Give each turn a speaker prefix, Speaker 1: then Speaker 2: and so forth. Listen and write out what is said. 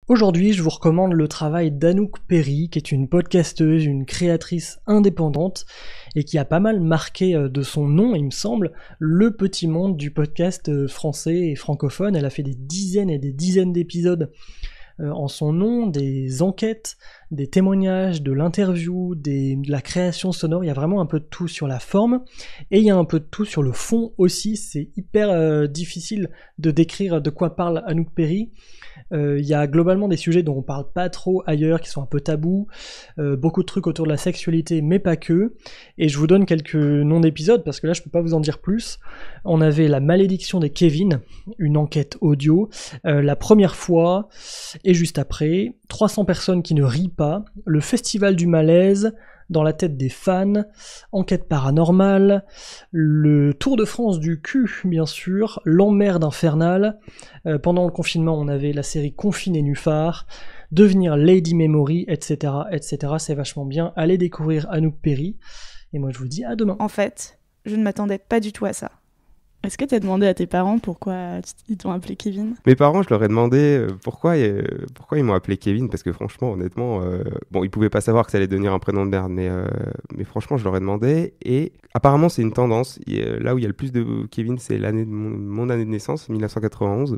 Speaker 1: Aujourd'hui, je vous recommande le travail d'Anouk Perry, qui est une podcasteuse, une créatrice indépendante, et qui a pas mal marqué de son nom, il me semble, le petit monde du podcast français et francophone. Elle a fait des dizaines et des dizaines d'épisodes en son nom, des enquêtes, des témoignages, de l'interview, de la création sonore. Il y a vraiment un peu de tout sur la forme, et il y a un peu de tout sur le fond aussi. C'est hyper difficile de décrire de quoi parle Anouk Perry. Il y a globalement des sujets dont on parle pas trop ailleurs, qui sont un peu tabous, beaucoup de trucs autour de la sexualité, mais pas que. Et je vous donne quelques noms d'épisodes, parce que là je peux pas vous en dire plus. On avait la malédiction des Kevin, une enquête audio, la première fois, et juste après, 300 personnes qui ne rient pas, le festival du malaise, dans la tête des fans, enquête paranormale, le Tour de France du cul, bien sûr, l'emmerde infernale. Pendant le confinement, on avait la série Confine et Nuphar, devenir Lady Memory, etc., etc. C'est vachement bien. Allez découvrir Anouk Perry. Et moi, je vous dis à demain.
Speaker 2: En fait, je ne m'attendais pas du tout à ça. Est-ce que tu as demandé à tes parents pourquoi ils t'ont appelé Kevin ?
Speaker 3: Mes parents, je leur ai demandé pourquoi ils m'ont appelé Kevin, parce que franchement, honnêtement, bon, ils pouvaient pas savoir que ça allait devenir un prénom de merde, mais franchement, je leur ai demandé, et apparemment, c'est une tendance. Là où il y a le plus de Kevin, c'est l'année de mon année de naissance, 1991.